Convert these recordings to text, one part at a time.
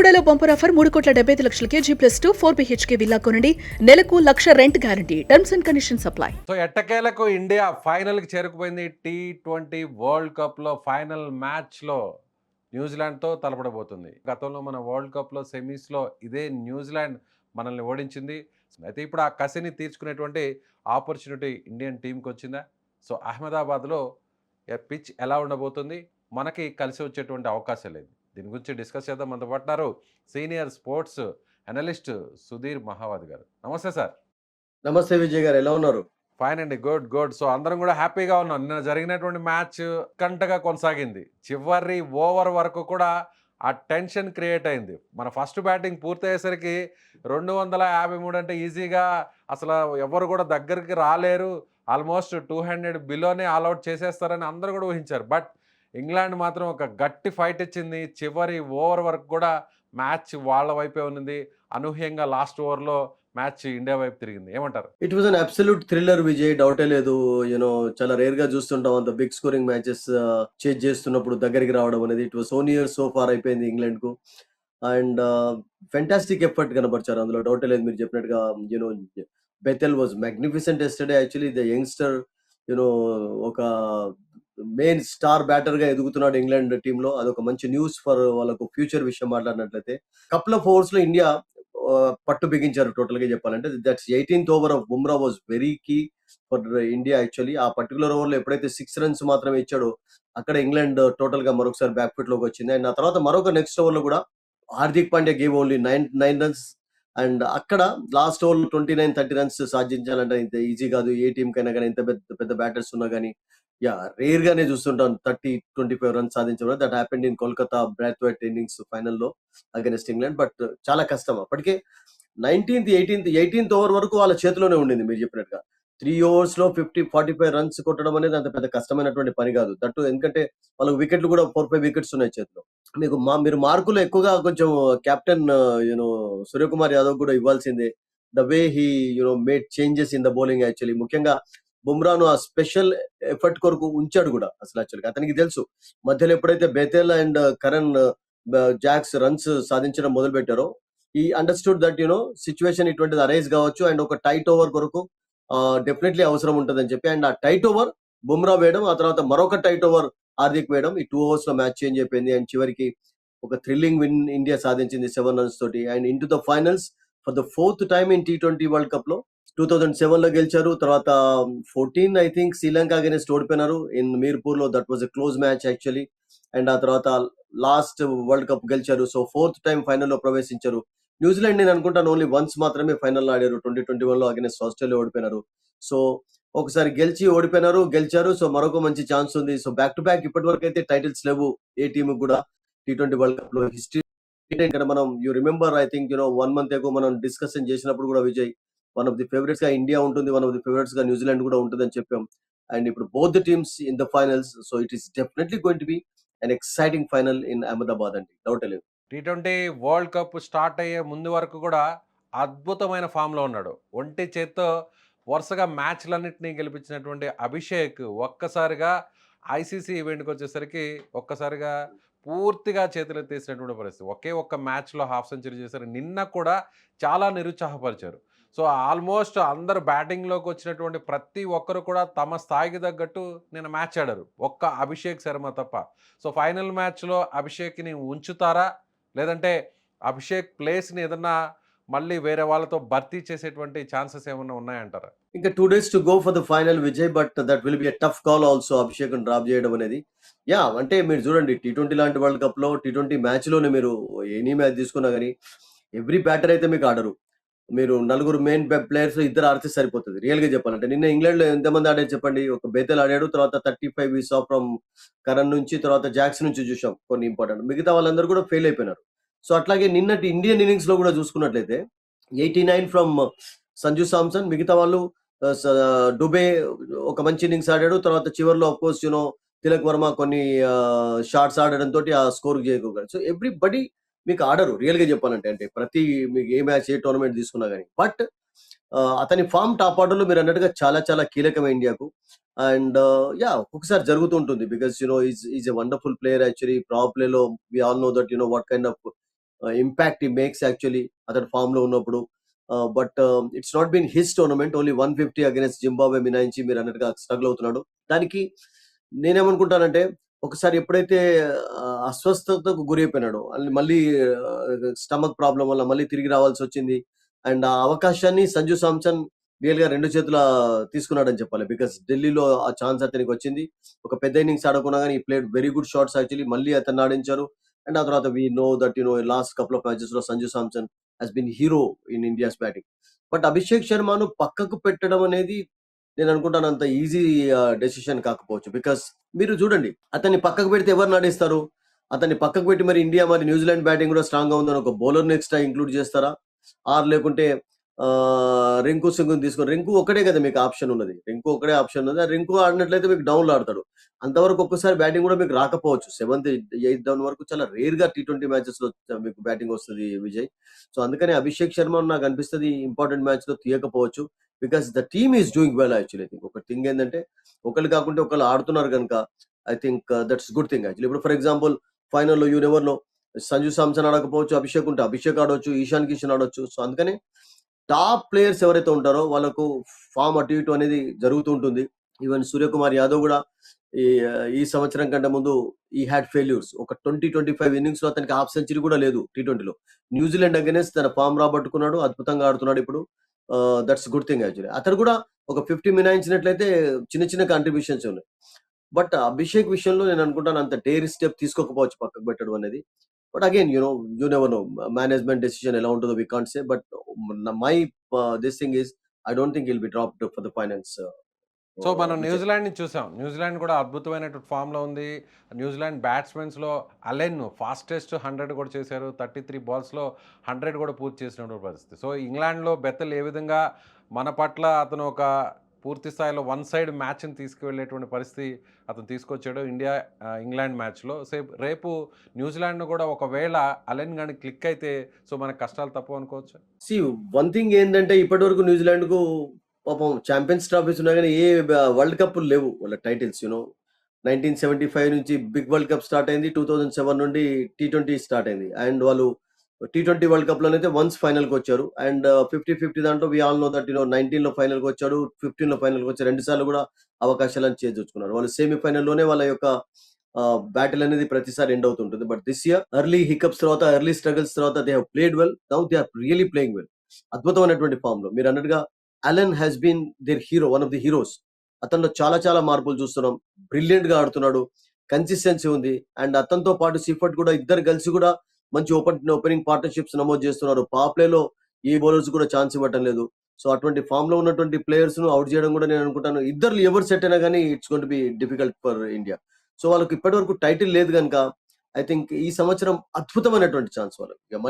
బెల్లుగూడలో bumper offer 3,75,00,000 G+2 4 BHK villa కొనండి. నెలకు 1,00,000 rent guarantee. Terms and conditions apply. So ఎట్టకేలకు India ఫైనల్కి చేరుకుపోయింది. T20 వరల్డ్ కప్లో ఫైనల్ మ్యాచ్లో న్యూజిలాండ్తో తలపడబోతుంది. గతంలో మన వరల్డ్ కప్లో సెమీస్లో ఇదే న్యూజిలాండ్ మనల్ని ఓడించింది. అయితే ఇప్పుడు ఆ కసిని తీర్చుకునేటువంటి ఆపర్చునిటీ ఇండియన్ టీంకి వచ్చిందా? సో అహ్మదాబాద్లో పిచ్ ఎలా ఉండబోతుంది, మనకి కలిసి వచ్చేటువంటి అవకాశం లేదు. దీని గురించి డిస్కస్ చేద్దాం. మనతో పాటున్నారు సీనియర్ స్పోర్ట్స్ అనలిస్ట్ సుధీర్ మహావత్ గారు. నమస్తే సార్. నమస్తే విజయ్ గారు, ఎలా ఉన్నారు? ఫైన్ అండి, గుడ్ గుడ్. సో అందరం కూడా హ్యాపీగా ఉన్నాం. నిన్న జరిగినటువంటి మ్యాచ్ కంటగా కొనసాగింది. చివరి ఓవర్ వరకు కూడా ఆ టెన్షన్ క్రియేట్ అయింది. మన ఫస్ట్ బ్యాటింగ్ పూర్తయ్యేసరికి 253 అంటే ఈజీగా అసలు ఎవరు కూడా దగ్గరికి రాలేరు, ఆల్మోస్ట్ 200 బిలోనే ఆల్అవుట్ చేసేస్తారని అందరూ కూడా ఊహించారు. బట్ ఇంగ్లాండ్ మాత్రం ఒక గట్టి ఫైట్ ఇచ్చింది. చివరి ఓవర్ వరకు కూడా మ్యాచ్ వాళ్ళ వైపే ఉన్నది. అనూహ్యంగా లాస్ట్ ఓవర్లో మ్యాచ్ ఇండియా వైపు తిరిగింది. ఏమంటారు? It was an absolute thriller Vijay, డౌటే లేదు. చాలా రేర్ గా చూస్తుంటాం అంత బిగ్ స్కోరింగ్ మ్యాచెస్ చేజ్ చేస్తున్నప్పుడు దగ్గరికి రావడం అనేది. It was so near so far అయిపోయింది ఇంగ్లాండ్ కు. అండ్ ఫెంటాస్టిక్ ఎఫర్ట్ కనబరిచారు అందులో, డౌటే లేదు. మీరు చెప్పినట్టుగా Bethell was magnificent yesterday. Actually the youngster ఒక మెయిన్ స్టార్ బ్యాటర్ గా ఎదుగుతున్నాడు ఇంగ్లాండ్ టీమ్ లో. అదొక మంచి న్యూస్ ఫర్ వాళ్ళకు ఫ్యూచర్ విషయం మాట్లాడినట్లయితే. కపుల్ ఆఫ్ ఓవర్స్ లో ఇండియా పట్టు బిగించారు టోటల్ గా చెప్పాలంటే. That's 18th over of Bumrah was very key for India. Actually ఆ పర్టికులర్ ఓవర్ లో ఎప్పుడైతే 6 runs మాత్రమే ఇచ్చాడో అక్కడ ఇంగ్లాండ్ టోటల్ గా మరొకసారి బ్యాక్ ఫుట్ లోకి వచ్చింది. అండ్ ఆ తర్వాత మరొక నెక్స్ట్ ఓవర్ లో కూడా Hardik Pandya gave only 9 runs. And అక్కడ లాస్ట్ ఓవర్ 29-30 runs సాధించాలంటే ఇంత ఈజీ కాదు ఏ టీం కైనా కానీ, ఎంత పెద్ద పెద్ద బ్యాటర్స్ ఉన్నా కానీ. రేర్ గానే చూస్తుంటాం 30-25 runs సాధించడం. That happened in Kolkata Brathwaite innings ఫైనల్లో అగైనెస్ట్ ఇంగ్లాండ్. బట్ చాలా కష్టం. అప్పటికే 18th ఓవర్ వరకు వాళ్ళ చేతిలోనే ఉండింది. మీరు చెప్పినట్టుగా 3 overs లో 45 runs కొట్టడం అనేది అంత పెద్ద కష్టమైనటువంటి పని కాదు. దట్టు ఎందుకంటే వాళ్ళకి వికెట్లు కూడా 4-5 వికెట్స్ ఉన్నాయి చేతిలో. మీరు మార్కులు ఎక్కువగా కొంచెం కెప్టెన్ సూర్యకుమార్ యాదవ్ కూడా ఇవ్వాల్సిందే. The way he made changes in the bowling. Actually ముఖ్యంగా బుమ్రాను ఆ స్పెషల్ ఎఫర్ట్ కొరకు ఉంచాడు కూడా. అసలు యాక్చువల్గా అతనికి తెలుసు మధ్యలో ఎప్పుడైతే Bethell and Curran Jacks runs సాధించడం మొదలు పెట్టారో, ఈ అండర్స్టూడ్ దట్ సిచ్యువేషన్ ఇటువంటిది అరైజ్ కావచ్చు అండ్ ఒక టైట్ ఓవర్ కొరకు డెఫినెట్లీ అవసరం ఉంటుందని చెప్పి. అండ్ ఆ టైట్ ఓవర్ బుమ్రా వేయడం, ఆ తర్వాత మరొక టైట్ ఓవర్ హార్దిక్ వేయడం, ఈ 2 overs లో మ్యాచ్ చేంజ్ అయిపోయింది. అండ్ చివరికి ఒక థ్రిల్లింగ్ విన్ ఇండియా సాధించింది 7 runs తోటి. And in to the finals for the 4th time in T20 world cup లో. 2007 లో గెలిచారు, తర్వాత 14 ఐ థింక్ శ్రీలంక అగైనెస్ట్ ఓడిపోయినారు ఇన్ మీర్పూర్ లో. That was a close match actually. And ఆ తర్వాత లాస్ట్ వరల్డ్ కప్ గెలిచారు. సో 4th time ఫైనల్లో ప్రవేశించారు. న్యూజిలాండ్ నేను అనుకుంటాను ఓన్లీ వన్స్ మాత్రమే ఫైనల్ ఆడారు. 2021 లో అగైనెస్ట్ ఆస్ట్రేలియా ఓడిపోయినారు. సో ఒకసారి గెలిచి ఓడిపోయినారు, గెలిచారు. సో మరొక మంచి ఛాన్స్ ఉంది. సో బ్యాక్ టు బ్యాక్ ఇప్పటి వరకు అయితే టైటిల్స్ లేవు ఏ టీమ్ కూడా T20 వరల్డ్ కప్ లో. హిస్టరీ ఇక్కడ మనం you remember I think 1 month ago మనం డిస్కషన్ చేసినప్పుడు కూడా Vijay, one of the favourites గా ఇండియా ఉంటుంది, వన్ ఆఫ్ ది ఫేవరెట్స్ గా న్యూజిలాండ్ కూడా ఉంటుందని చెప్పాం. అండ్ ఇప్పుడు both the teams in the finals. So it is definitely going to be an exciting final in Ahmedabad అండి, డౌట్ లేదు. T20 వరల్డ్ కప్ స్టార్ట్ అయ్యే ముందు వరకు కూడా అద్భుతమైన ఫామ్లో ఉన్నాడు. ఒంటి చేత్తో వరుసగా మ్యాచ్లన్నింటినీ గెలిపించినటువంటి అభిషేక్ ఒక్కసారిగా ఐసీసీ ఈవెంట్కి వచ్చేసరికి ఒక్కసారిగా పూర్తిగా చేతులెత్తేసినటువంటి పరిస్థితి. ఒకే ఒక్క మ్యాచ్లో హాఫ్ సెంచరీ చేశారు. నిన్న కూడా చాలా నిరుత్సాహపరిచారు. సో ఆల్మోస్ట్ అందరు బ్యాటింగ్లోకి వచ్చినటువంటి ప్రతి ఒక్కరు కూడా తమ స్థాయికి తగ్గట్టు నిన్న మ్యాచ్ ఆడారు, ఒక్క అభిషేక్ శర్మ తప్ప. సో ఫైనల్ మ్యాచ్లో అభిషేక్ని ఉంచుతారా, లేదంటే అభిషేక్ ప్లేస్ని ఏదన్నా మళ్ళీ వేరే వాళ్ళతో భర్తీ చేసేటువంటి ఛాన్సెస్ ఏమన్నా ఉన్నాయంటారా? ఇంకా 2 days to go for the final Vijay, but that will be a tough call also Abhishek drop చేయడం అనేది. అంటే మీరు చూడండి T20 లాంటి వరల్డ్ కప్ లో T20 మ్యాచ్ లోనే మీరు ఎనీ మ్యాచ్ తీసుకున్నా కానీ ఎవ్రీ బ్యాటర్ అయితే మీకు ఆడరు. మీరు నలుగురు మెయిన్ ప్లేయర్స్ ఇద్దరు ఆడితే సరిపోతుంది రియల్ గా చెప్పాలంటే. నిన్న ఇంగ్లాండ్ లో ఎంతమంది ఆడారు చెప్పండి? ఒక బెథెల్ ఆడాడు, తర్వాత 35 we saw ఫ్రమ్ కరణ్ నుంచి, తర్వాత జాక్స్ నుంచి చూసాం కొన్ని ఇంపార్టెంట్. మిగతా వాళ్ళందరూ కూడా ఫెయిల్ అయిపోయినారు. సో అట్లాగే నిన్నటి ఇండియన్ ఇన్నింగ్స్ లో కూడా చూసుకున్నట్లయితే 89 ఫ్రమ్ సంజు సామ్సన్, మిగతా వాళ్ళు డుబే ఒక మంచి ఇన్నింగ్స్ ఆడాడు. తర్వాత చివరిలో ఆఫ్ కోర్స్ తిలక్ వర్మ కొన్ని షాట్స్ ఆడడంతో ఆ స్కోర్ చేయగలిగారు. సో ఎవ్రీబడి మీకు ఆడరు రియల్ గా చెప్పాలంటే. అంటే ప్రతి మీకు ఏ మ్యాచ్ ఏ టోర్నమెంట్ తీసుకున్నా కానీ. బట్ అతని ఫామ్ టాప్ ఆర్డర్ లో మీరు అన్నట్టుగా చాలా చాలా కీలకమే ఇండియాకు. అండ్ ఒక్కొక్కసారి జరుగుతూ ఉంటుంది because is a wonderful player actually. Power play లో we all know that what kind of impact he makes actually అతడు ఫామ్‌లో ఉన్నప్పుడు. But it's not been his tournament. Only 150 against Zimbabwe మినహాయించి మీరన్నట్టుగా స్ట్రగుల్ అవుతున్నాడు. దానికి నేనేమనుకుంటానంటే ఒకసారి ఎప్పుడైతే అస్వస్థతకు గురైపోయినాడో మళ్ళీ స్టమక్ ప్రాబ్లమ్ వల్ల మళ్ళీ తిరిగి రావాల్సొచ్చింది. అండ్ ఆ అవకాశాన్ని సంజు సామ్సన్ రియల్‌గా 2 చేతులా తీసుకున్నాడని చెప్పాలి. బికాస్ ఢిల్లీలో ఆ ఛాన్స్ అతనికొచ్చింది. ఒక పెద్ద ఇన్నింగ్స్ ఆడకున్నా గాని, he played very good shots actually. మళ్ళీ అతన్ని ఆడించారు. అండ్ ఆ తర్వాత we know that last couple of మ్యాచెస్‌లో Sanju Samson has been hero in India's batting. But Abhishek శర్మను పక్కకు పెట్టడం అనేది నేను అనుకుంటాను అంత ఈజీ డెసిషన్ కాకపోవచ్చు. బికాస్ మీరు చూడండి, అతన్ని పక్కకు పెడితే ఎవరిని ఆడిస్తారు? అతన్ని పక్కకు పెట్టి మరి ఇండియా మరి న్యూజిలాండ్ బ్యాటింగ్ కూడా స్ట్రాంగ్‌గా ఉందని ఒక బౌలర్‌ని ఎక్స్‌ట్రా ఇంక్లూడ్ చేస్తారా? ఆర్ లేకుంటే రింకు సింగ్‌ని తీసుకొని, రింకు ఒక్కడే కదా మీకు ఆప్షన్ ఉన్నది. రింకు ఒక్కడే ఆప్షన్ ఉన్నది. ఆ రింకు ఆడినట్లయితే మీకు డౌన్‌లో ఆడతాడు. అంతవరకు ఒక్కసారి బ్యాటింగ్ కూడా మీకు రాకపోవచ్చు. 7థ్, 8థ్ డౌన్ వరకు చాలా రేర్‌గా టీ20 మ్యాచెస్‌లో మీకు బ్యాటింగ్ వస్తది విజయ్. సో అందుకని అభిషేక్ శర్మ నాకు అనిపిస్తది ఇంపార్టెంట్ మ్యాచ్‌లో తీయకపోవచ్చు. Because the team is doing well actually. I think ఒక థింగ్ ఏందంటే ఒకళ్ళు కాకుంటే ఒకళ్ళు ఆడుతున్నారు గనుక I think that's good thing actually. ఇప్పుడు ఫర్ ఎగ్జాంపుల్ ఫైనల్‌లో you never know, Sanju Samson ఆడకపోవచ్చు, అభిషేక్ ఉంటే అభిషేక్ ఆడొచ్చు, ఈశాన్ కిషన్ ఆడొచ్చు. సో అందుకని టాప్ ప్లేయర్స్ ఎవరైతే ఉంటారో వాళ్ళకు ఫామ్ అటు ఇటు అనేది జరుగుతూ ఉంటుంది. ఈవెన్ సూర్యకుమార్ యాదవ్ కూడా ఈ ఈ సంవత్సరం కంటే ముందు ఈ హ్యాడ్ ఫెయిల్యూర్స్. ఒక 20, 25 ఇన్నింగ్స్ లో అతనికి హాఫ్ సెంచరీ కూడా లేదు టీ20లో. న్యూజిలాండ్ అగైనెస్ట్ తన ఫామ్ రాబట్టుకున్నాడు. అద్భుతంగా ఆడుతున్నాడు ఇప్పుడు. That's good thing actually. అతను కూడా ఒక 50 మినాయించినట్లయితే చిన్న చిన్న కాంట్రిబ్యూషన్స్ ఉన్నాయి. బట్ అభిషేక్ విషయంలో నేను అనుకుంటాను అంత డేర్ స్టెప్ తీసుకోకపోవచ్చు పక్కకు పెట్టడం అనేది. But again you never know, management decision ఎలా ఉంటుందో we can't say. But my this thing is I don't think will be dropped for the finals. So మనం విజయ్. న్యూజిలాండ్‌ని చూసాం. న్యూజిలాండ్ కూడా అద్భుతమైనటువంటి ఫామ్‌లో ఉంది. న్యూజిలాండ్ బ్యాట్స్‌మెన్స్‌లో అలెన్ ఫాస్టెస్ట్ 100 కూడా చేశారు. 33 బాల్స్‌లో 100 కూడా పూర్తి చేసినటువంటి పరిస్థితి. సో ఇంగ్లాండ్‌లో బెత్తల్ ఏ విధంగా మన పట్ల అతను ఒక పూర్తి స్థాయిలో వన్ సైడ్ మ్యాచ్‌ని తీసుకువెళ్ళేటువంటి పరిస్థితి అతను తీసుకొచ్చాడు ఇంగ్లాండ్ మ్యాచ్‌లో. రేపు న్యూజిలాండ్‌ను కూడా ఒకవేళ అలెన్ గాని క్లిక్ అయితే సో మనకు కష్టాలు తప్పవు అనుకోవచ్చా? సి వన్ థింగ్ ఏంటంటే ఇప్పటివరకు న్యూజిలాండ్ కు పాపం ఛాంపియన్స్ ట్రాఫీస్ ఉన్నాయి కానీ ఏ వరల్డ్ కప్లు లేవు వాళ్ళ టైటిల్స్. 1975 నుంచి బిగ్ వరల్డ్ కప్ స్టార్ట్ అయింది. 2007 నుండి టీ20 స్టార్ట్ అయింది. అండ్ వాళ్ళు టీ20 వరల్డ్ కప్ లోనైతే వన్స్ ఫైనల్ కి వచ్చారు. అండ్ 50-50 దాంట్లో వి ఆల్ నో దట్ 19 లో ఫైనల్ కి వచ్చాడు, 15 లో ఫైనల్ కి వచ్చారు. 2 సార్లు కూడా అవకాశాలను చేజుచ్చుకున్నారు. వాళ్ళు సెమీఫైనల్ లోనే వాళ్ళ యొక్క బ్యాటిల్ అనేది ప్రతిసారి ఎండ్ అవుతుంటుంది. But this year early hiccups తర్వాత, ఎర్లీ స్ట్రగల్స్ తర్వాత they have played well. Now they are really playing well. అద్భుతమైనటువంటి ఫామ్ లో మీరు అన్నట్టుగా Allen has been their hero, one of the heroes. అతనిలో చాలా చాలా మార్పులు చూస్తున్నాం. బ్రిలియంట్ గా ఆడుతున్నాడు. కన్సిస్టెన్సీ ఉంది. అండ్ అతనితో పాటు సిఫర్ట్ కూడా ఇద్దరు కలిసి కూడా మంచి ఓపెనింగ్ పార్ట్నర్షిప్స్ నమోదు చేస్తున్నారు. పవర్ ప్లే లో ఈ బౌలర్స్ కూడా ఛాన్స్ ఇవ్వటం లేదు. సో అటువంటి ఫామ్ లో ఉన్నటువంటి ప్లేయర్స్ ను అవుట్ చేయడం కూడా నేను అనుకుంటాను ఇద్దరు ఎవరు సెట్ అయినా కానీ it's going to be difficult for India. So వాళ్ళకి ఇప్పటి వరకు టైటిల్ లేదు కనుక ఐ థింక్ ఈ సంవత్సరం అద్భుతమైనటువంటి ఛాన్స్ వాళ్ళకి. ఇక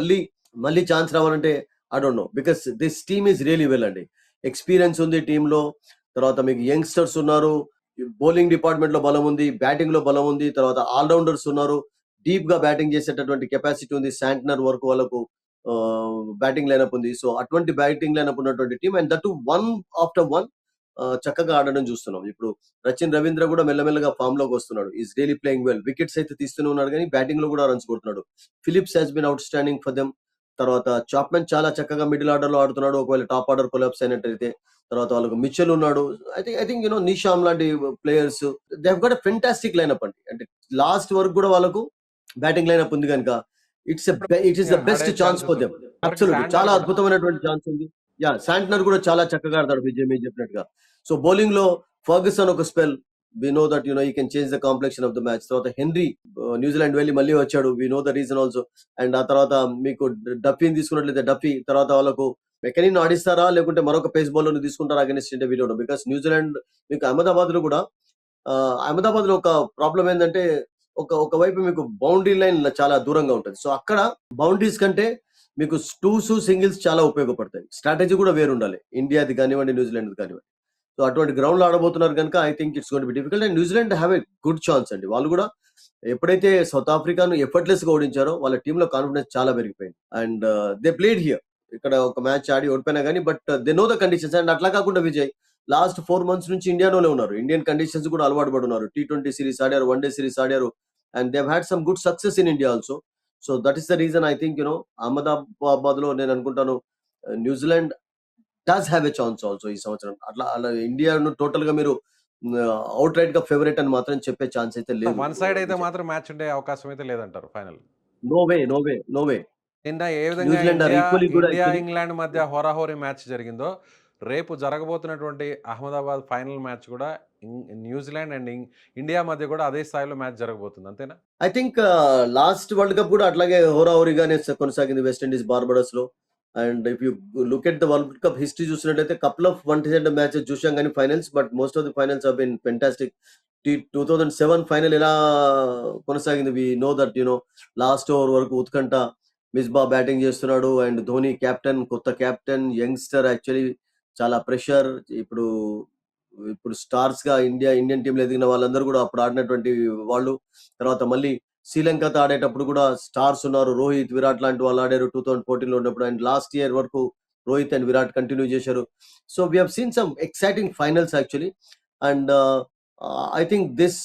మళ్ళీ ఛాన్స్ రావాలంటే I don't know. Because this team is really well అండి. ఎక్స్పీరియన్స్ ఉంది టీమ్ లో. తర్వాత మీకు యంగ్స్టర్స్ ఉన్నారు. బౌలింగ్ డిపార్ట్మెంట్ లో బలం ఉంది. బ్యాటింగ్ లో బలం ఉంది. తర్వాత ఆల్రౌండర్స్ ఉన్నారు. డీప్ గా బ్యాటింగ్ చేసేటటువంటి కెపాసిటీ ఉంది. శాంట్నర్ వరకు వాళ్ళకు బ్యాటింగ్ లైనప్ ఉంది. సో అటువంటి బ్యాటింగ్ లైనప్ ఉన్నటువంటి team and that one after one చక్కగా ఆడడం చూస్తున్నాం. ఇప్పుడు రచిన్ రవీంద్ర కూడా మెల్లమెల్లగా ఫామ్ లోకి వస్తున్నాడు. Is really playing well. Wickets అయితే తీస్తూనే ఉన్నాడు కానీ బ్యాటింగ్ లో కూడా రన్స్ కొడుతున్నాడు. Phillips has been outstanding for them. తర్వాత చాప్మెన్ చాలా చక్కగా మిడిల్ ఆర్డర్ లో ఆడుతున్నాడు. ఒకవేళ టాప్ ఆర్డర్ కొలాప్స్ అయినట్టయితే తర్వాత వాళ్ళకు మిచెల్ ఉన్నాడు. ఐ థింక్ నిషామ్ లాంటి players they have got a fantastic lineup అండి. అంటే లాస్ట్ వరకు కూడా వాళ్ళకు బ్యాటింగ్ లైనప్ ఉంది కనుక it is the best chance for them. Absolutely చాలా అద్భుతమైనటువంటి ఛాన్స్ ఉంది. యా, శాంట్నర్ కూడా చాలా చక్కగా ఆడతాడు విజయ్ మీరు చెప్పినట్టుగా. సో బౌలింగ్ లో ఫర్గసన్ ఒక స్పెల్, వి నో దట్ ఈ can change the complexion of the match. తర్వాత హెన్రీ న్యూజిలాండ్ వెళ్ళి మళ్ళీ వచ్చాడు, we know the reason also. And ఆ తర్వాత మీకు డఫీని తీసుకున్నట్లయితే డఫీ తర్వాత వాళ్ళకు మెకనీని ఆడిస్తారా లేకుంటే మరొక పేస్ బౌలర్ ని తీసుకుంటారా against India, we don't know. Because New Zealand మీకు అహ్మదాబాద్ లో కూడా అహ్మదాబాద్ లో ఒక ప్రాబ్లం ఏంటంటే ఒకవైపు మీకు బౌండరీ లైన్ చాలా దూరంగా ఉంటుంది. సో అక్కడ బౌండరీస్ కంటే మీకు టూస్ సింగిల్స్ చాలా ఉపయోగపడతాయి. స్ట్రాటజీ కూడా వేరు ఉండాలి. ఇండియాది కానివ్వండి, న్యూజిలాండ్ కానివ్వండి. సో అటువంటి గ్రౌండ్ లో ఆడబోతున్నారు కనుక I think it's going to be difficult. And New Zealand have a good chance అండి. వాళ్ళు కూడా ఎప్పుడైతే సౌత్ ఆఫ్రికాను ఎఫర్ట్లెస్ గా ఓడించారో వాళ్ళ టీమ్ లో కాన్ఫిడెన్స్ చాలా పెరిగిపోయింది. And they played here. ఇక్కడ ఒక మ్యాచ్ ఆడి ఓడిపోయినా కానీ but they know the conditions. And అట్లా కాకుండా విజయ్ లాస్ట్ 4 months నుంచి ఇండియాలోనే ఉన్నారు. ఇండియన్ కండిషన్స్ కూడా అలవాటు పడున్నారు. టీ20 సిరీస్ ఆడారు, వన్ డే సిరీస్ ఆడారు. And they had some good success in India also. So that is the reason I think Ahmedabad లో నేను అనుకుంటాను New Zealand does have a chance also ఈ సంవత్సరం. అలా ఇండియాను టోటల్ గా మీరు అవుట్ రైట్ గా ఫేవరెట్ అని మాత్రం చెప్పే ఛాన్స్ అయితే లేదు. వన్ సైడ్ అయితే మాత్రం మ్యాచ్ ఉండే అవకాశం అయితే లేదంటారు final. No way, no way, no way. నిన్న ఏ విధంగా New Zealand or India equally good India actually. England మధ్య హోరాహోరీ మ్యాచ్ జరిగిందో, రేపు జరగబోతున్నటువంటి అహ్మదాబాద్ ఫైనల్ మ్యాచ్ కూడా న్యూజిలాండ్ అండ్ ఇండియా మధ్య కూడా అదే స్థాయిలో మ్యాచ్ జరగబోతుంది, అంతేనా? I think last world cup కూడా అట్లాగే హోరాహోరీగానే కొనసాగింది వెస్ట్ ఇండీస్ బార్బడోస్ లో. And if you look at the world cup history చూసినట్టయితే couple of one side matches చూసాం కానీ finals, but most of the finals have been fantastic. 2007 final ఎలా కొనసాగింది, we know that last over వరకు ఉత్కంఠ. Misbah batting చేస్తున్నాడు and Dhoni captain, కొత్త captain, youngster, actually చాలా ప్రెషర్. ఇప్పుడు ఇప్పుడు స్టార్స్ గా ఇండియన్ టీంలో ఎదిగిన వాళ్ళందరూ కూడా అప్పుడు ఆడినటువంటి వాళ్ళు. తర్వాత మళ్ళీ శ్రీలంకతో ఆడేటప్పుడు కూడా స్టార్స్ ఉన్నారు, రోహిత్, విరాట్ లాంటి వాళ్ళు ఆడారు 2014 లో ఉన్నప్పుడు. అండ్ లాస్ట్ ఇయర్ వరకు రోహిత్ అండ్ విరాట్ కంటిన్యూ చేశారు. So we have seen some exciting finals actually. And I think this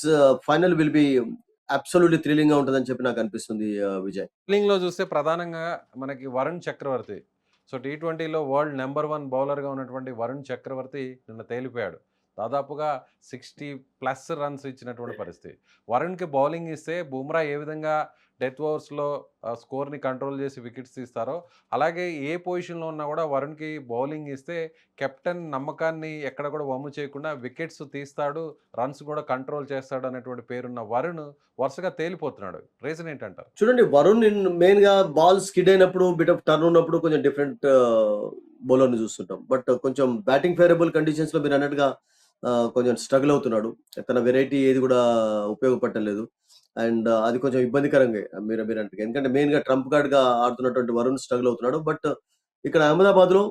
final will be absolutely thrilling గా ఉంటుందని చెప్పి నాకు అనిపిస్తుంది విజయ్. లో చూస్తే ప్రధానంగా మనకి వరుణ్ చక్రవర్తి, సో T20లో వరల్డ్ నెంబర్ 1 బౌలర్గా ఉన్నటువంటి వరుణ్ చక్రవర్తి నిన్న తేలిపోయాడు. దాదాపుగా 60+ రన్స్ ఇచ్చినటువంటి పరిస్థితి. వరుణ్కి బౌలింగ్ ఇస్తే బుమ్రా ఏ విధంగా డెత్ ఓవర్స్లో స్కోర్ని కంట్రోల్ చేసి వికెట్స్ తీస్తారో, అలాగే ఏ పొజిషన్లో ఉన్నా కూడా వరుణ్కి బౌలింగ్ ఇస్తే కెప్టెన్ నమ్మకాన్ని ఎక్కడ కూడా వమ్ము చేయకుండా వికెట్స్ తీస్తాడు, రన్స్ కూడా కంట్రోల్ చేస్తాడు అనేటువంటి పేరున్న వరుణ్ వరుసగా తేలిపోతున్నాడు. రీజన్ ఏంటంటారు? చూడండి, వరుణ్ మెయిన్ గా బాల్ స్కిడ్ అయినప్పుడు, బిట్ ఆఫ్ టర్న్ ఉన్నప్పుడు కొంచెం డిఫరెంట్ బౌలర్ ని చూస్తుంటాం. బట్ కొంచెం బ్యాటింగ్ ఫేవరబుల్ కండిషన్స్ లో మీరు అన్నట్టుగా కొంచెం స్ట్రగుల్ అవుతున్నాడు. తన వెరైటీ ఏది కూడా ఉపయోగపడలేదు. అండ్ అది కొంచెం ఇబ్బందికరంగా మీరు అన్నట్టుగా, ఎందుకంటే మెయిన్ గా ట్రంప్ కార్డ్ గా ఆడుతున్నటువంటి వరుణ్ స్ట్రగుల్ అవుతున్నాడు. బట్ ఇక్కడ అహ్మదాబాద్ లో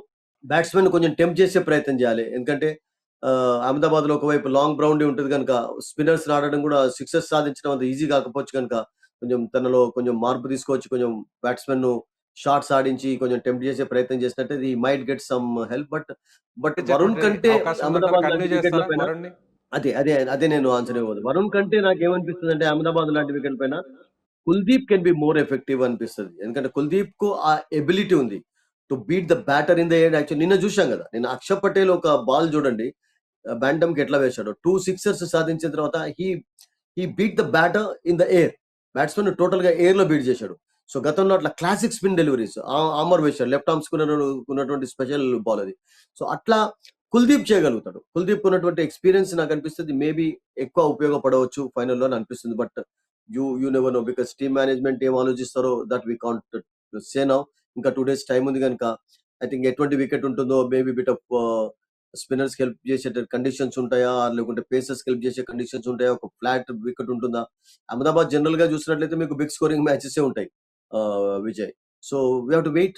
బ్యాట్స్మెన్ కొంచెం టెంప్ట్ చేసే ప్రయత్నం చేయాలి. ఎందుకంటే అహ్మదాబాద్ లో ఒకవైపు లాంగ్ బౌండరీ ఉంటుంది కనుక స్పిన్నర్స్ ఆడడం కూడా సిక్సెస్ సాధించడం అంత ఈజీ కాకపోవచ్చు కనుక కొంచెం తనలో కొంచెం మార్పు తీసుకొచ్చి కొంచెం బ్యాట్స్మెన్ ను షాట్స్ ఆడించి కొంచెం టెంప్ట్ చేసే ప్రయత్నం చేసినట్టే he might get some help. But Varun కంటే అహ్మదాబాద్ లాంటి వికెట్ల పైన అదే నేను ఆన్సర్ ఇవ్వదు. వరుణ్ కంటే నాకు ఏమనిపిస్తుంది అంటే అహ్మదాబాద్ లాంటి వికెట్ పైన Kuldeep can be more effective అనిపిస్తుంది. ఎందుకంటే కుల్దీప్ కు ఆ ఎబిలిటీ ఉంది to beat the batter in the air. Actual నిన్న చూసాం కదా, నిన్న అక్షర్ పటేల్ ఒక బాల్ చూడండి బ్యాంటమ్ కి ఎట్లా వేశాడు. 2 సిక్సర్స్ సాధించిన తర్వాత he beat the batter in the air. Batsmen total గా ఎయిర్ లో బీట్ చేశాడు. సో గతంలో అట్లా క్లాసిక్ స్పిన్ డెలివరీస్ ఆమర్ వేశాడు, లెఫ్ట్ ఆర్మ్స్ ఉన్నటువంటి స్పెషల్ బాల్ అది. సో అట్లా కుల్దీప్ చేయగలుగుతాడు. కుల్దీప్ ఉన్నటువంటి ఎక్స్పీరియన్స్ నాకు అనిపిస్తుంది మేబీ ఎక్కువ ఉపయోగపడవచ్చు ఫైనల్లో అని అనిపిస్తుంది. But you never know, because team management ఏం ఆలోచిస్తారో that we can't say now. ఇంకా 2 days టైం ఉంది కనుక ఐ థింక్ ఎటువంటి వికెట్ ఉంటుందో, maybe bit of spinners help చేసే కండిషన్స్ ఉంటాయా, లేకుంటే పేసర్స్ హెల్ప్ చేసే కండిషన్స్ ఉంటాయా, ఒక ఫ్లాట్ వికెట్ ఉంటుందా. అహ్మదాబాద్ జనరల్ గా చూసినట్లయితే మీకు బిగ్ స్కోరింగ్ మ్యాచెస్ ఉంటాయి Vijay. So we have to wait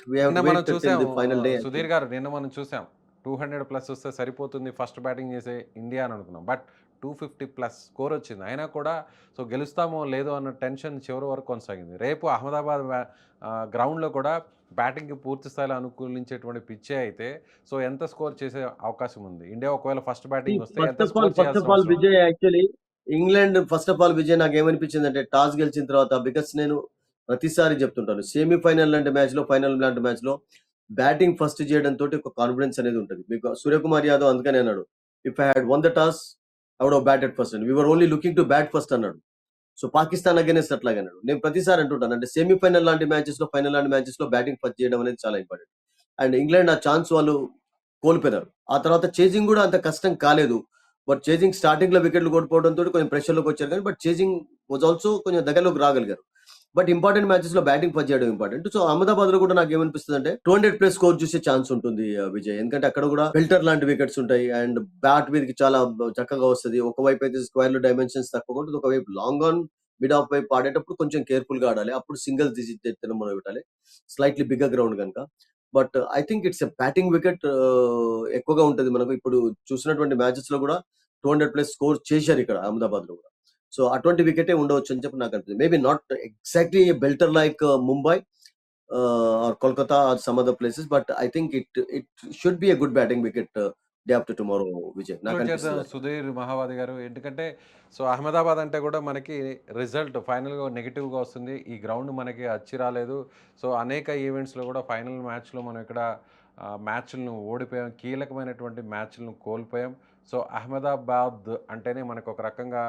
final day. Sudheer garu, నిన్న మనం చూసాం 200+ వస్తే సరిపోతుంది ఫస్ట్ బ్యాటింగ్ చేసే ఇండియా అని అనుకున్నాం. బట్ 250+ స్కోర్ వచ్చింది. అయినా కూడా సో గెలుస్తామో లేదో అన్న టెన్షన్ చివరి వరకు కొనసాగింది. రేపు అహ్మదాబాద్ గ్రౌండ్లో కూడా బ్యాటింగ్కి పూర్తి స్థాయిలో అనుకూలించేటువంటి పిచ్చే అయితే సో ఎంత స్కోర్ చేసే అవకాశం ఉంది? ఇండియా ఒకవేళ ఫస్ట్ బ్యాటింగ్ వస్తే first of all Vijay, actually England first of all Vijay నాకు ఏమనిపించింది అంటే టాస్ గెలిచిన తర్వాత, బికాస్ నేను ప్రతిసారి చెప్తుంటాను సెమీఫైనల్ లాంటి మ్యాచ్ లో, ఫైనల్ లాంటి మ్యాచ్ లో బ్యాటింగ్ ఫస్ట్ చేయడం తోటి ఒక కాన్ఫిడెన్స్ అనేది ఉంటుంది మీకు. సూర్యకుమార్ యాదవ్ అందుకనే అన్నాడు, if I had won the toss I would have batted first and we were only looking to bat first అన్నాడు. సో పాకిస్తాన్ అగైనెస్ట్ అట్లాగే అన్నాడు. నేను ప్రతిసారి అంటుంటాను అంటే సెమీఫైనల్ లాంటి మ్యాచెస్ లో, ఫైనల్ లాంటి మ్యాచెస్ లో బ్యాటింగ్ ఫస్ట్ చేయడం అనేది చాలా ఇంపార్టెంట్. అండ్ ఇంగ్లాండ్ ఆ ఛాన్స్ వాళ్ళు కోల్పోయినారు. ఆ తర్వాత చేజింగ్ కూడా అంత కష్టం కాలేదు. బట్ చేజింగ్ స్టార్టింగ్ లో వికెట్లు కోల్పోవడంతో కొంచెం ప్రెషర్ లోకి వచ్చారు కానీ, బట్ చేజింగ్ వాజ్ ఆల్సో కొంచెం దగ్గరలోకి రాగలిగారు. బట్ ఇంపార్టెంట్ మ్యాచెస్ లో బ్యాటింగ్ ఫస్ట్ చేయడం ఇంపార్టెంట్. సో అహ్మదాబాద్ లో కూడా నాకు ఏమనిపిస్తుంది అంటే 200+ స్కోర్ చూసే ఛాన్స్ ఉంటుంది విజయ్. ఎందుకంటే అక్కడ కూడా ఫిల్టర్ లాంటి వికెట్స్ ఉంటాయి అండ్ బ్యాట్ మీదకి చాలా చక్కగా వస్తుంది. ఒకవైపు అయితే స్క్వేర్ లో డైమెన్షన్స్ తక్కువ ఉంటుంది, ఒకవైపు లాంగ్ ఆన్ మిడ్ ఆఫ్ వైపు ఆడేటప్పుడు కొంచెం కేర్ఫుల్ గా ఆడాలి. అప్పుడు సింగిల్ డిజిట్ ఎత్తడం మనం పెట్టాలి, స్లైట్లీ బిగ్గర్ గ్రౌండ్ కనుక. But I think it's a batting wicket ఎక్కువగా ఉంటుంది మనకు. ఇప్పుడు చూసినటువంటి మ్యాచెస్ లో కూడా 200+ స్కోర్ చేశారు ఇక్కడ అహ్మదాబాద్ లో కూడా. సో అటువంటి వికెటే ఉండవచ్చు అని చెప్పి నాకు అనిపిస్తుంది. Maybe not exactly belter like Mumbai or Kolkata or some other places, but I think it should be a good batting wicket day after tomorrow Vijay. నాకు ఇంక్లూడ్ చేద్దాం అనిపిస్తది అట్లా. సుధీర్ మహావాది గారు. ఎందుకంటే సో అహ్మదాబాద్ అంటే కూడా మనకి రిజల్ట్ ఫైనల్‌గా నెగెటివ్‌గా వస్తుంది. ఈ గ్రౌండ్ మనకి అచ్చి రాలేదు. సో అనేక ఈవెంట్స్‌లో కూడా ఫైనల్ మ్యాచ్‌లో మనం ఇక్కడ మ్యాచ్‌లను ఓడిపోయాం. కీలకమైనటువంటి మ్యాచ్‌లను కోల్పోయాం. సో అహ్మదాబాద్ అంటేనే మనకు ఒక రకంగా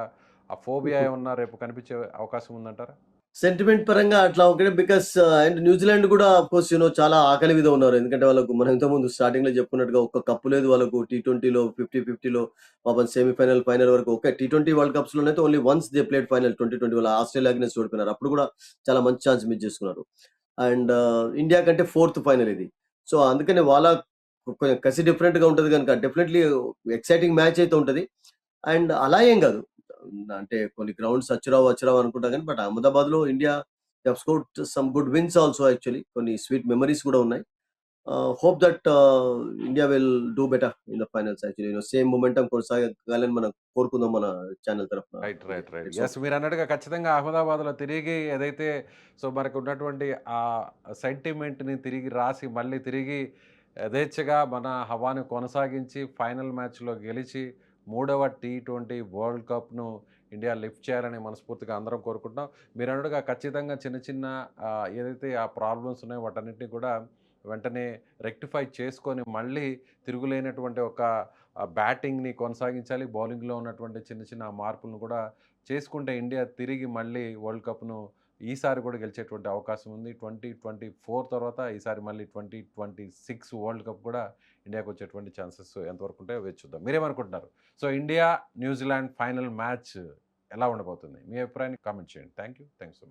ఆ ఫోబియా ఏమన్నా రేపు కనిపించే అవకాశం ఉందంటారా? సెంటిమెంట్ పరంగా అట్లా ఒకటే బికాస్ అండ్ న్యూజిలాండ్ కూడా ఆఫ్‌కోర్స్ చాలా ఆకలి మీద ఉన్నారు. ఎందుకంటే వాళ్ళకు మనం ఇంతకుముందు స్టార్టింగ్‌లో చెప్పుకున్నట్టుగా ఒక్క కప్పు లేదు వాళ్ళకు. టీ20లో 50-50లో పాపం సెమీఫైనల్, ఫైనల్ వరకు ఒకే టీ20 వరల్డ్ కప్స్‌లోనైతే only once they played final 2020 వాళ్ళ ఆస్ట్రేలియా అగైన్స్ట్ ఓడిపోయినారు. అప్పుడు కూడా చాలా మంచి ఛాన్స్ మిస్ చేసుకున్నారు. అండ్ ఇండియా కంటే ఫోర్త్ ఫైనల్ ఇది. సో అందుకనే వాళ్ళ కొంచెం కసి డిఫరెంట్‌గా ఉంటది గనుక డెఫినెట్‌లీ ఎక్సైటింగ్ మ్యాచ్ అయితే ఉంటది. అండ్ అలా ఏం గాదు. అంటే కొన్ని గ్రౌండ్స్ అచ్చురావు అనుకుంటా గానీ, బట్ అహ్మదాబాద్‌లో India they have scored some good wins also actually. కొన్ని స్వీట్ మెమోరీస్ గూడా ఉన్నాయి. Hope that India will do better in the finals actually. Same momentum కొనసాగాలని మనం కోరుకుందాం మన ఛానెల్ తరఫున. రైట్. Let's yes. హోప్. మీరన్నట్టుగా ఖచ్చితంగా అహ్మదాబాద్‌లో తిరిగి ఏదైతే సో మనకున్నటువంటి ఆ సెంటిమెంట్‌ని తిరిగి రాసి, మళ్ళీ తిరిగి యథేచ్ఛగా మన హవాని కొనసాగించి, ఫైనల్ మ్యాచ్‌లో గెలిచి, మూడవ టీ20 వరల్డ్ కప్‌ను ఇండియా లిఫ్ట్ చేయాలని మనస్ఫూర్తిగా అందరం కోరుకుంటున్నాం. మీరన్నట్టుగా ఖచ్చితంగా చిన్న చిన్న ఏదైతే ఆ ప్రాబ్లమ్స్ ఉన్నాయో వాటన్నిటిని కూడా వెంటనే రెక్టిఫై చేసుకొని, మళ్ళీ తిరుగులేనటువంటి ఒక బ్యాటింగ్‌ని కొనసాగించాలి. బౌలింగ్‌లో ఉన్నటువంటి చిన్న చిన్న మార్పులను కూడా చేసుకుంటే ఇండియా తిరిగి మళ్ళీ వరల్డ్ కప్‌ను ఈసారి కూడా గెలిచేటువంటి అవకాశం ఉంది. 2024 తర్వాత ఈసారి మళ్ళీ 2026 వరల్డ్ కప్ కూడా ఇండియాకి వచ్చేటువంటి ఛాన్సెస్ ఎంతవరకు ఉంటాయో వేచి చూద్దాం. మీరేమనుకుంటున్నారు? So India, New Zealand final match ఎలా ఉండబోతుంది? మీ అభిప్రాయాన్ని కామెంట్ చేయండి. Thank you so much.